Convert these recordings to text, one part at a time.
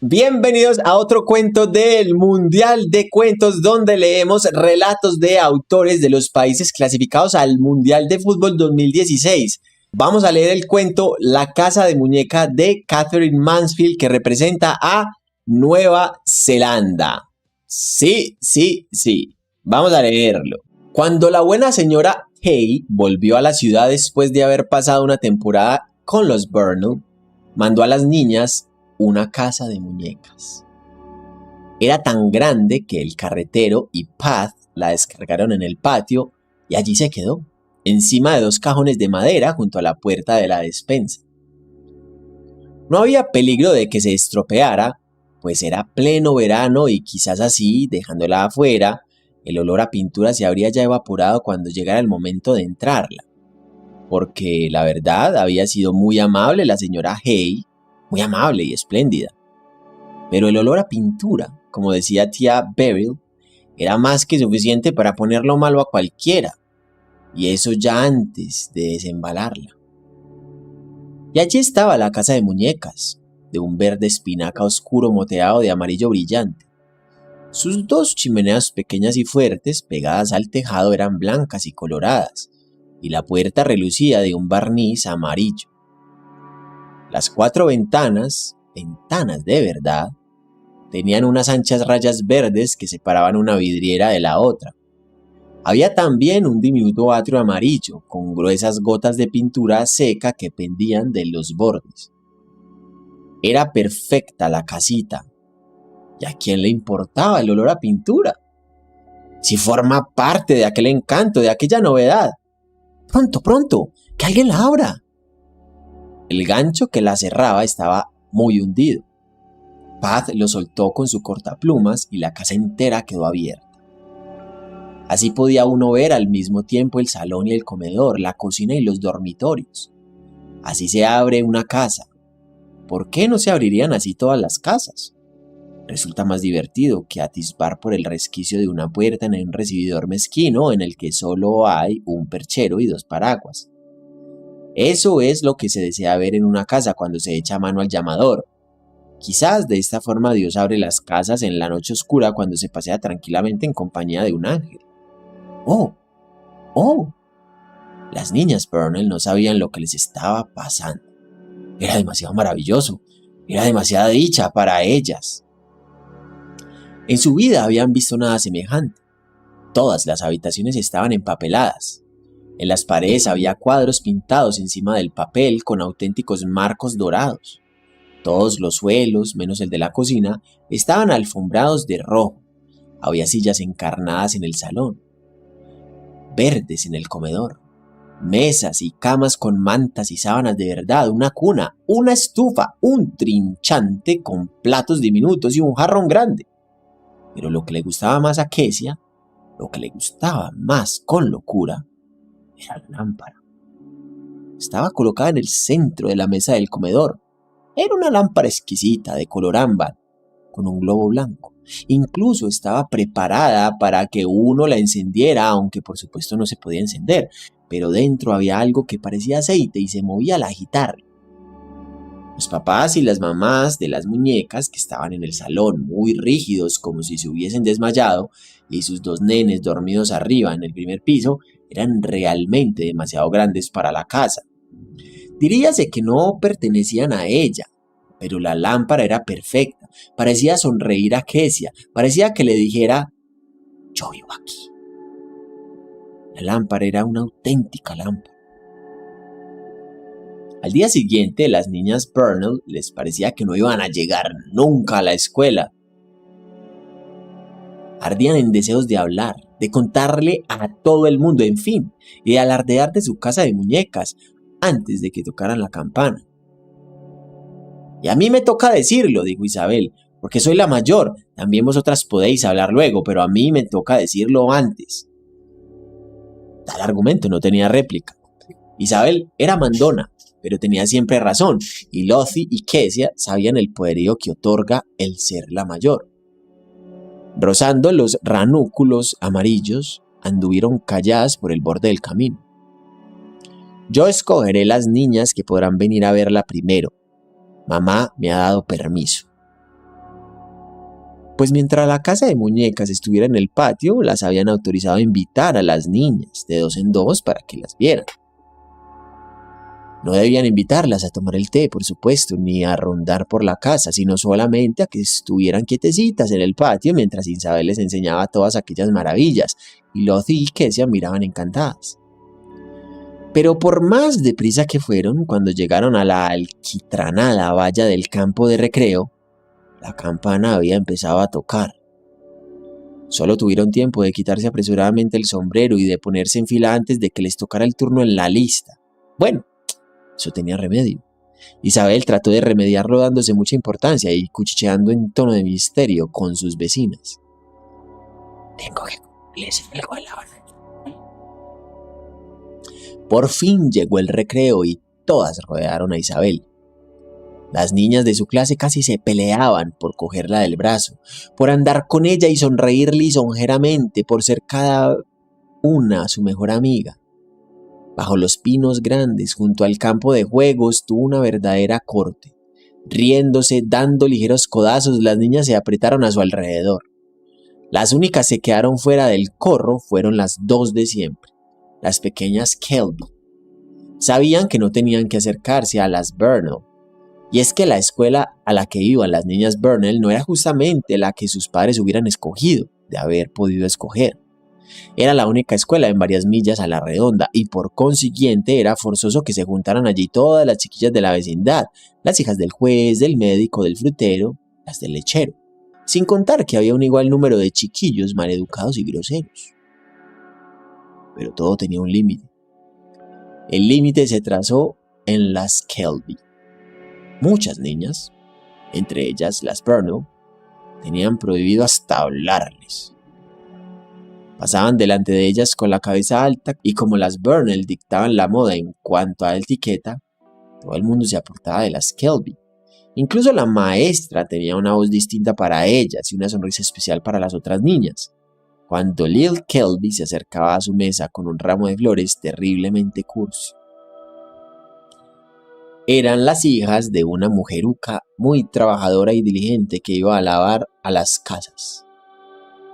Bienvenidos a otro cuento del Mundial de Cuentos, donde leemos relatos de autores de los países clasificados al Mundial de Fútbol 2016. Vamos a leer el cuento La Casa de Muñeca de Katherine Mansfield, que representa a Nueva Zelanda. Sí. Vamos a leerlo. Cuando la buena señora Hay volvió a la ciudad después de haber pasado una temporada con los Burnell, mandó a las niñas una casa de muñecas. Era tan grande que el carretero y Pat la descargaron en el patio y allí se quedó, encima de 2 cajones de madera junto a la puerta de la despensa. No había peligro de que se estropeara, pues era pleno verano y quizás así, dejándola afuera, el olor a pintura se habría ya evaporado cuando llegara el momento de entrarla. Porque la verdad había sido muy amable la señora Hay, muy amable y espléndida. Pero el olor a pintura, como decía tía Beryl, era más que suficiente para ponerlo malo a cualquiera, y eso ya antes de desembalarla. Y allí estaba la casa de muñecas, de un verde espinaca oscuro moteado de amarillo brillante. Sus 2 chimeneas pequeñas y fuertes, pegadas al tejado, eran blancas y coloradas, y la puerta relucía de un barniz amarillo. Las 4 ventanas de verdad, tenían unas anchas rayas verdes que separaban una vidriera de la otra. Había también un diminuto atrio amarillo, con gruesas gotas de pintura seca que pendían de los bordes. Era perfecta la casita. ¿Y a quién le importaba el olor a pintura? Si forma parte de aquel encanto, de aquella novedad. Pronto, que alguien la abra. El gancho que la cerraba estaba muy hundido. Pat lo soltó con su cortaplumas y la casa entera quedó abierta. Así podía uno ver al mismo tiempo el salón y el comedor, la cocina y los dormitorios. Así se abre una casa. ¿Por qué no se abrirían así todas las casas? Resulta más divertido que atisbar por el resquicio de una puerta en un recibidor mezquino en el que solo hay un perchero y 2 paraguas. Eso es lo que se desea ver en una casa cuando se echa mano al llamador. Quizás de esta forma Dios abre las casas en la noche oscura cuando se pasea tranquilamente en compañía de un ángel. ¡Oh! Las niñas Burnell no sabían lo que les estaba pasando. Era demasiado maravilloso, era demasiada dicha para ellas. En su vida habían visto nada semejante. Todas las habitaciones estaban empapeladas. En las paredes había cuadros pintados encima del papel con auténticos marcos dorados. Todos los suelos, menos el de la cocina, estaban alfombrados de rojo. Había sillas encarnadas en el salón, verdes en el comedor, mesas y camas con mantas y sábanas de verdad, una cuna, una estufa, un trinchante con platos diminutos y un jarrón grande. Pero lo que le gustaba más a Kezia, lo que le gustaba más con locura, era la lámpara. Estaba colocada en el centro de la mesa del comedor. Era una lámpara exquisita de color ámbar, con un globo blanco. Incluso estaba preparada para que uno la encendiera, aunque por supuesto no se podía encender. Pero dentro había algo que parecía aceite y se movía al agitarlo. Los papás y las mamás de las muñecas, que estaban en el salón muy rígidos como si se hubiesen desmayado, y sus 2 nenes dormidos arriba en el primer piso, eran realmente demasiado grandes para la casa. Diríase que no pertenecían a ella, pero la lámpara era perfecta. Parecía sonreír a Kezia, parecía que le dijera: yo vivo aquí. La lámpara era una auténtica lámpara. Al día siguiente, las niñas Burnell les parecía que no iban a llegar nunca a la escuela. Ardían en deseos de hablar, de contarle a todo el mundo, en fin, y de alardear de su casa de muñecas antes de que tocaran la campana. Y a mí me toca decirlo, dijo Isabel, porque soy la mayor. También vosotras podéis hablar luego, pero a mí me toca decirlo antes. Tal argumento no tenía réplica. Isabel era mandona, pero tenía siempre razón, y Lottie y Kezia sabían el poderío que otorga el ser la mayor. Rozando los ranúnculos amarillos, anduvieron calladas por el borde del camino. Yo escogeré las niñas que podrán venir a verla primero. Mamá me ha dado permiso. Pues mientras la casa de muñecas estuviera en el patio, las habían autorizado a invitar a las niñas de dos en dos para que las vieran. No debían invitarlas a tomar el té, por supuesto, ni a rondar por la casa, sino solamente a que estuvieran quietecitas en el patio mientras Isabel les enseñaba todas aquellas maravillas, y Lottie y Kezia miraban encantadas. Pero por más deprisa que fueron, cuando llegaron a la alquitranada valla del campo de recreo, la campana había empezado a tocar. Solo tuvieron tiempo de quitarse apresuradamente el sombrero y de ponerse en fila antes de que les tocara el turno en la lista. Bueno, eso tenía remedio. Isabel trató de remediarlo dándose mucha importancia y cuchicheando en tono de misterio con sus vecinas. Tengo que cumplirles algo a la hora. Por fin llegó el recreo y todas rodearon a Isabel. Las niñas de su clase casi se peleaban por cogerla del brazo, por andar con ella y sonreír lisonjeramente, por ser cada una su mejor amiga. Bajo los pinos grandes, junto al campo de juegos, tuvo una verdadera corte. Riéndose, dando ligeros codazos, las niñas se apretaron a su alrededor. Las únicas que quedaron fuera del corro fueron las dos de siempre, las pequeñas Kelby. Sabían que no tenían que acercarse a las Burnell, y es que la escuela a la que iban las niñas Burnell no era justamente la que sus padres hubieran escogido, de haber podido escoger. Era la única escuela en varias millas a la redonda y por consiguiente era forzoso que se juntaran allí todas las chiquillas de la vecindad, las hijas del juez, del médico, del frutero, las del lechero, sin contar que había un igual número de chiquillos maleducados y groseros. Pero todo tenía un límite. El límite se trazó en las Kelby. Muchas niñas, entre ellas las Burnell, tenían prohibido hasta hablarles. Pasaban delante de ellas con la cabeza alta y como las Burnell dictaban la moda en cuanto a etiqueta, todo el mundo se aportaba de las Kelby. Incluso la maestra tenía una voz distinta para ellas y una sonrisa especial para las otras niñas. Cuando Lil Kelby se acercaba a su mesa con un ramo de flores terriblemente cursi. Eran las hijas de una mujeruca muy trabajadora y diligente que iba a lavar a las casas.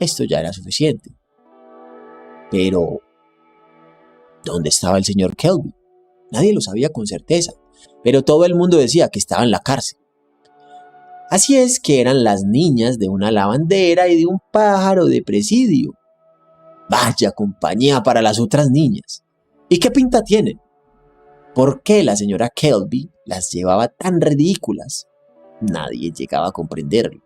Esto ya era suficiente. Pero, ¿dónde estaba el señor Kelby? Nadie lo sabía con certeza, pero todo el mundo decía que estaba en la cárcel. Así es que eran las niñas de una lavandera y de un pájaro de presidio. Vaya compañía para las otras niñas. ¿Y qué pinta tienen? ¿Por qué la señora Kelby las llevaba tan ridículas? Nadie llegaba a comprenderlo.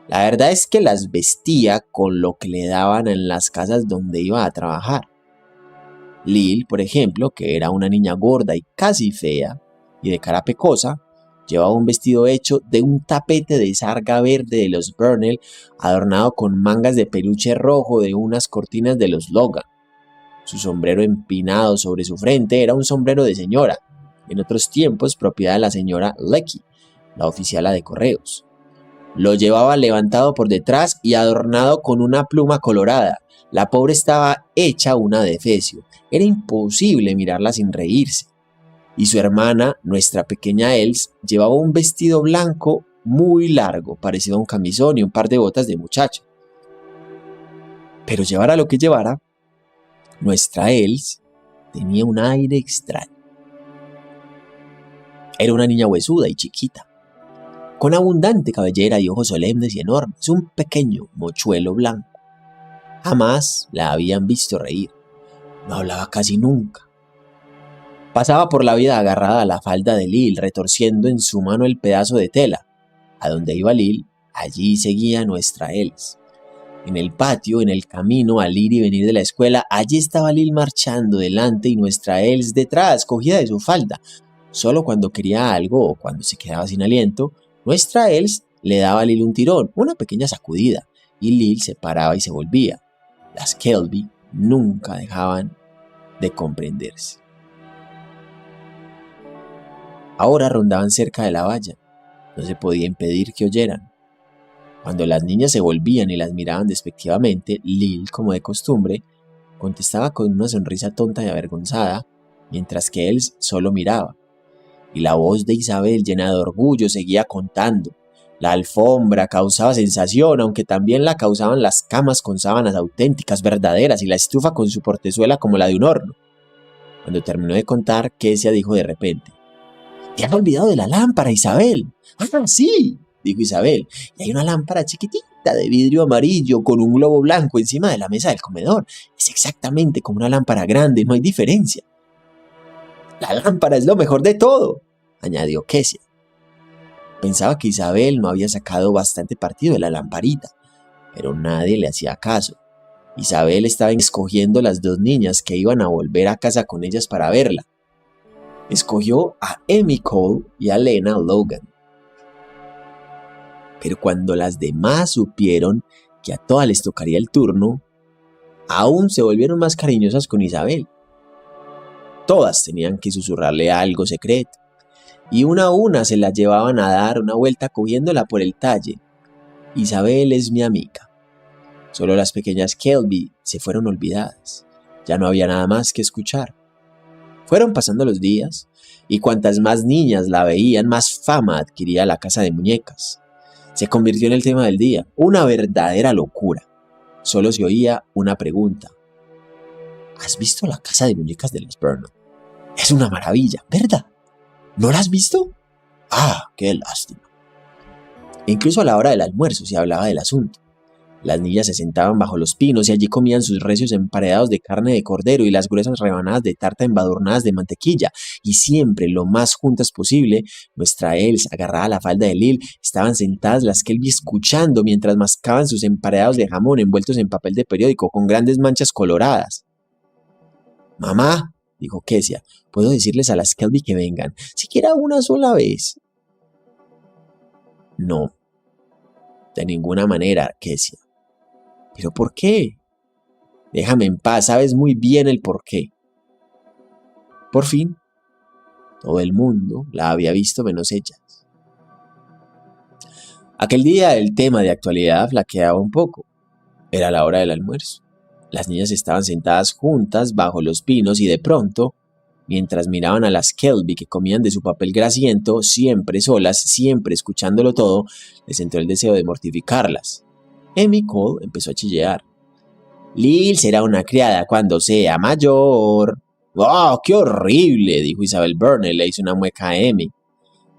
La verdad es que las vestía con lo que le daban en las casas donde iba a trabajar. Lil, por ejemplo, que era una niña gorda y casi fea, y de cara pecosa, llevaba un vestido hecho de un tapete de sarga verde de los Burnell, adornado con mangas de peluche rojo de unas cortinas de los Logan. Su sombrero empinado sobre su frente era un sombrero de señora, en otros tiempos propiedad de la señora Lecky, la oficiala de correos. Lo llevaba levantado por detrás y adornado con una pluma colorada. La pobre estaba hecha una defecio. Era imposible mirarla sin reírse. Y su hermana, nuestra pequeña Els, llevaba un vestido blanco muy largo, parecido a un camisón y un par de botas de muchacha. Pero llevara lo que llevara, nuestra Els tenía un aire extraño. Era una niña huesuda y chiquita, con abundante cabellera y ojos solemnes y enormes, un pequeño mochuelo blanco. Jamás la habían visto reír. No hablaba casi nunca. Pasaba por la vida agarrada a la falda de Lil, retorciendo en su mano el pedazo de tela. A donde iba Lil, allí seguía nuestra Els. En el patio, en el camino al ir y venir de la escuela, allí estaba Lil marchando delante y nuestra Els detrás, cogida de su falda. Solo cuando quería algo o cuando se quedaba sin aliento, nuestra Els le daba a Lil un tirón, una pequeña sacudida, y Lil se paraba y se volvía. Las Kelby nunca dejaban de comprenderse. Ahora rondaban cerca de la valla. No se podía impedir que oyeran. Cuando las niñas se volvían y las miraban despectivamente, Lil, como de costumbre, contestaba con una sonrisa tonta y avergonzada, mientras que él solo miraba. Y la voz de Isabel, llena de orgullo, seguía contando. La alfombra causaba sensación, aunque también la causaban las camas con sábanas auténticas, verdaderas, y la estufa con su portezuela como la de un horno. Cuando terminó de contar, Kezia dijo de repente: «¿Te has olvidado de la lámpara, Isabel?» «Ah, sí», dijo Isabel, «y hay una lámpara chiquitita de vidrio amarillo con un globo blanco encima de la mesa del comedor. Es exactamente como una lámpara grande, no hay diferencia». «La lámpara es lo mejor de todo», añadió Kezia. Pensaba que Isabel no había sacado bastante partido de la lamparita, pero nadie le hacía caso. Isabel estaba escogiendo las dos niñas que iban a volver a casa con ellas para verla. Escogió a Amy Cole y a Lena Logan. Pero cuando las demás supieron que a todas les tocaría el turno, aún se volvieron más cariñosas con Isabel. Todas tenían que susurrarle algo secreto, y una a una se la llevaban a dar una vuelta cogiéndola por el talle. «Isabel es mi amiga». Solo las pequeñas Kelby se fueron olvidadas. Ya no había nada más que escuchar. Fueron pasando los días, y cuantas más niñas la veían, más fama adquiría la casa de muñecas. Se convirtió en el tema del día, una verdadera locura. Solo se oía una pregunta: «¿Has visto la casa de muñecas de los Burnham? Es una maravilla, ¿verdad? ¿No la has visto? Ah, qué lástima». E incluso a la hora del almuerzo se hablaba del asunto. Las niñas se sentaban bajo los pinos y allí comían sus recios emparedados de carne de cordero y las gruesas rebanadas de tarta embadurnadas de mantequilla, y siempre lo más juntas posible. Nuestra Elsa, agarrada a la falda de Lil, estaban sentadas las Kelby escuchando mientras mascaban sus emparedados de jamón envueltos en papel de periódico con grandes manchas coloradas. «Mamá», dijo Kezia, «¿puedo decirles a las Kelby que vengan, siquiera una sola vez?» «No, de ninguna manera, Kezia». «¿Pero por qué?» «Déjame en paz, sabes muy bien el por qué». Por fin, todo el mundo la había visto menos ellas. Aquel día el tema de actualidad flaqueaba un poco. Era la hora del almuerzo. Las niñas estaban sentadas juntas bajo los pinos y de pronto, mientras miraban a las Kelby que comían de su papel grasiento, siempre solas, siempre escuchándolo todo, les entró el deseo de mortificarlas. Amy Cole empezó a chillear. «Lil será una criada cuando sea mayor». «¡Oh, qué horrible!», dijo Isabel Burnham. Le hizo una mueca a Amy.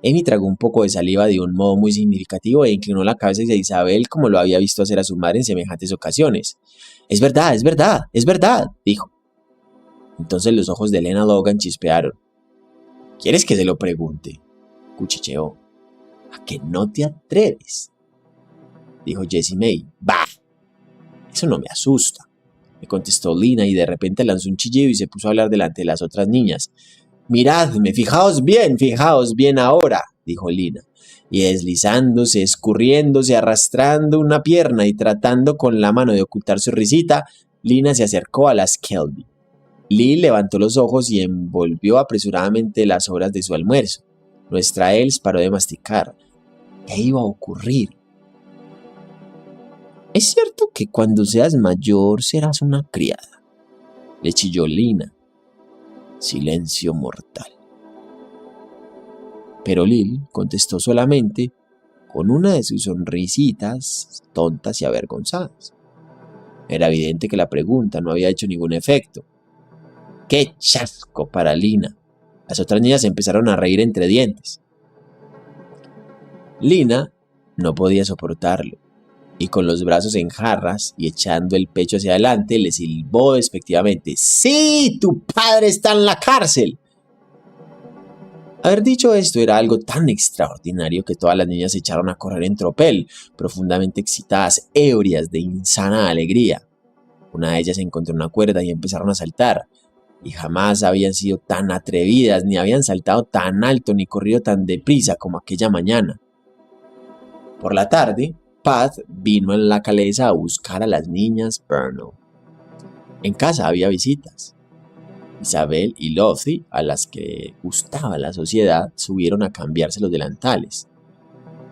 Amy tragó un poco de saliva de un modo muy significativo e inclinó la cabeza hacia Isabel como lo había visto hacer a su madre en semejantes ocasiones. «Es verdad, es verdad, es verdad», dijo. Entonces los ojos de Lena Logan chispearon. «¿Quieres que se lo pregunte?», cuchicheó. «¿A que no te atreves?», dijo Jessie May. «¡Bah! Eso no me asusta», me contestó Lina, y de repente lanzó un chillido y se puso a hablar delante de las otras niñas. «Miradme, fijaos bien ahora», dijo Lina, y deslizándose, escurriéndose, arrastrando una pierna y tratando con la mano de ocultar su risita, Lina se acercó a las Kelby. Lil levantó los ojos y envolvió apresuradamente las sobras de su almuerzo. Nuestra Els paró de masticar. ¿Qué iba a ocurrir? «¿Es cierto que cuando seas mayor serás una criada?», le chilló Lina. Silencio mortal. Pero Lil contestó solamente con una de sus sonrisitas tontas y avergonzadas. Era evidente que la pregunta no había hecho ningún efecto. ¡Qué chasco para Lina! Las otras niñas empezaron a reír entre dientes. Lina no podía soportarlo, y con los brazos en jarras y echando el pecho hacia adelante, le silbó despectivamente: «¡Sí! ¡Tu padre está en la cárcel!». Haber dicho esto era algo tan extraordinario que todas las niñas se echaron a correr en tropel, profundamente excitadas, ebrias de insana alegría. Una de ellas encontró una cuerda y empezaron a saltar, y jamás habían sido tan atrevidas, ni habían saltado tan alto, ni corrido tan deprisa como aquella mañana. Por la tarde, Pat vino en la calesa a buscar a las niñas Burnham. En casa había visitas. Isabel y Lottie, a las que gustaba la sociedad, subieron a cambiarse los delantales.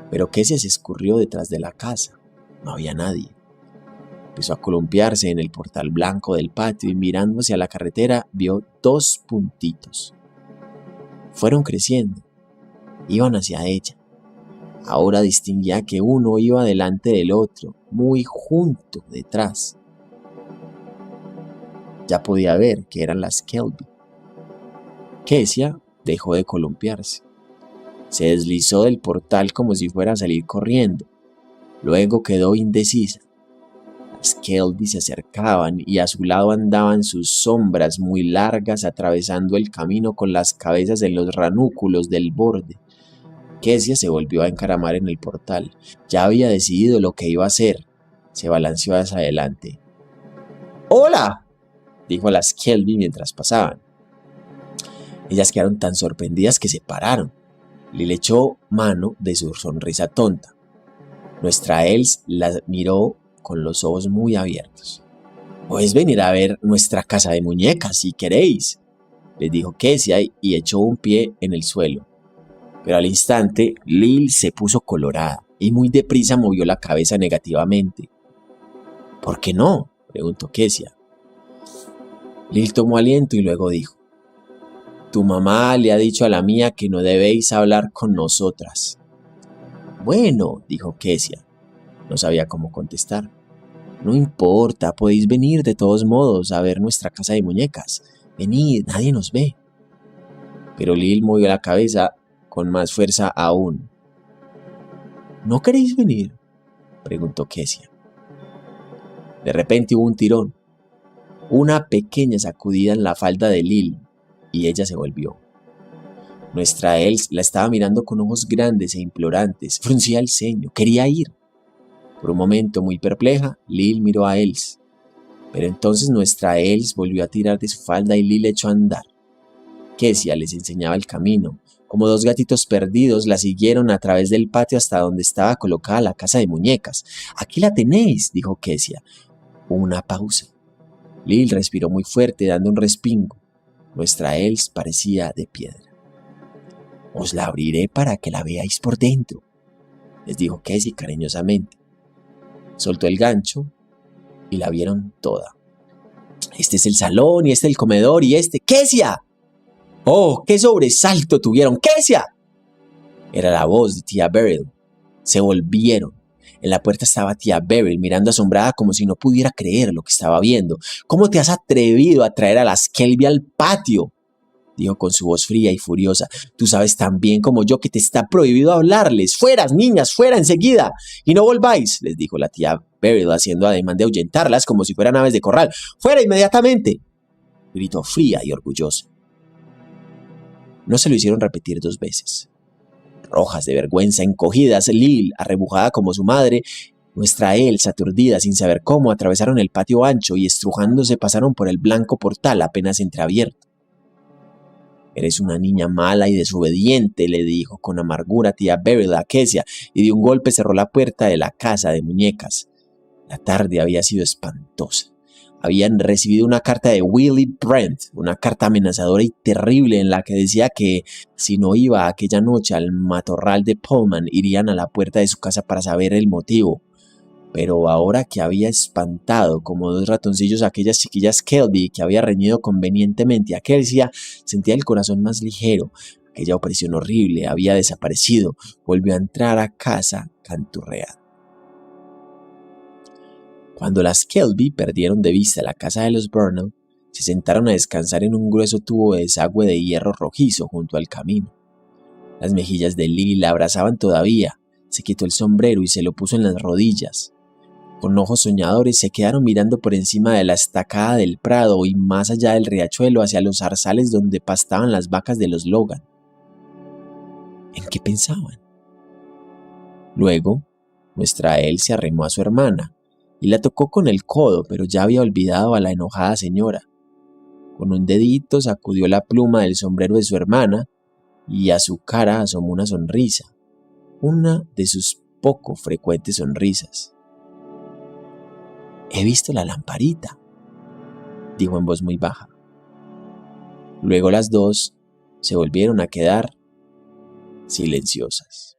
Pero Kezia se escurrió detrás de la casa. No había nadie. Empezó a columpiarse en el portal blanco del patio y mirando hacia la carretera vio 2 puntitos. Fueron creciendo. Iban hacia ella. Ahora distinguía que uno iba delante del otro, muy junto detrás. Ya podía ver que eran las Kelby. Kezia dejó de columpiarse. Se deslizó del portal como si fuera a salir corriendo. Luego quedó indecisa. Las Kelby se acercaban y a su lado andaban sus sombras muy largas atravesando el camino con las cabezas en los ranúnculos del borde. Kezia se volvió a encaramar en el portal. Ya había decidido lo que iba a hacer. Se balanceó hacia adelante. ¡Hola!, dijo a las Kelby mientras pasaban. Ellas quedaron tan sorprendidas que se pararon. Le echó mano de su sonrisa tonta. Nuestra Els la miró con los ojos muy abiertos. «Podéis venir a ver nuestra casa de muñecas si queréis», les dijo Kezia y echó un pie en el suelo. Pero al instante, Lil se puso colorada y muy deprisa movió la cabeza negativamente. «¿Por qué no?», preguntó Kezia. Lil tomó aliento y luego dijo: «Tu mamá le ha dicho a la mía que no debéis hablar con nosotras». «Bueno», dijo Kezia. No sabía cómo contestar. «No importa, podéis venir de todos modos a ver nuestra casa de muñecas. Venid, nadie nos ve». Pero Lil movió la cabeza con más fuerza aún. «¿No queréis venir?», preguntó Kezia. De repente hubo un tirón, una pequeña sacudida en la falda de Lil, y ella se volvió. Nuestra Els la estaba mirando con ojos grandes e implorantes. Fruncía el ceño, quería ir. Por un momento, muy perpleja, Lil miró a Els. Pero entonces nuestra Els volvió a tirar de su falda y Lil echó a andar. Kezia les enseñaba el camino. Como dos gatitos perdidos, la siguieron a través del patio hasta donde estaba colocada la casa de muñecas. «Aquí la tenéis», dijo Kezia. Hubo una pausa. Lil respiró muy fuerte, dando un respingo. Nuestra Els parecía de piedra. «Os la abriré para que la veáis por dentro», les dijo Kezia cariñosamente. Soltó el gancho y la vieron toda. «Este es el salón y este el comedor y este...» «¡Kezia!». «¡Oh, qué sobresalto tuvieron! ¡Kezia!». Era la voz de tía Beryl. Se volvieron. En la puerta estaba tía Beryl mirando asombrada como si no pudiera creer lo que estaba viendo. «¿Cómo te has atrevido a traer a las Kelby al patio?», dijo con su voz fría y furiosa. «Tú sabes tan bien como yo que te está prohibido hablarles. ¡Fuera, niñas, fuera enseguida! Y no volváis», les dijo la tía Beryl haciendo ademán de ahuyentarlas como si fueran aves de corral. «¡Fuera inmediatamente!», gritó fría y orgullosa. No se lo hicieron repetir 2 veces. Rojas de vergüenza, encogidas, Lil, arrebujada como su madre, nuestra Els, aturdida sin saber cómo, atravesaron el patio ancho y estrujándose pasaron por el blanco portal apenas entreabierto. «Eres una niña mala y desobediente», le dijo con amargura tía Beryl a Kezia, y de un golpe cerró la puerta de la casa de muñecas. La tarde había sido espantosa. Habían recibido una carta de Willie Brent, una carta amenazadora y terrible en la que decía que si no iba aquella noche al matorral de Pullman, irían a la puerta de su casa para saber el motivo. Pero ahora que había espantado como 2 ratoncillos a aquellas chiquillas Kelby que había reñido convenientemente a Kezia, sentía el corazón más ligero. Aquella opresión horrible había desaparecido. Volvió a entrar a casa canturreando. Cuando las Kelby perdieron de vista la casa de los Burnell, se sentaron a descansar en un grueso tubo de desagüe de hierro rojizo junto al camino. Las mejillas de Lily la abrazaban todavía. Se quitó el sombrero y se lo puso en las rodillas. Con ojos soñadores se quedaron mirando por encima de la estacada del prado y más allá del riachuelo hacia los zarzales donde pastaban las vacas de los Logan. ¿En qué pensaban? Luego, nuestra Els se arrimó a su hermana y la tocó con el codo, pero ya había olvidado a la enojada señora. Con un dedito sacudió la pluma del sombrero de su hermana y a su cara asomó una sonrisa, una de sus poco frecuentes sonrisas. «He visto la lamparita», dijo en voz muy baja. Luego las dos se volvieron a quedar silenciosas.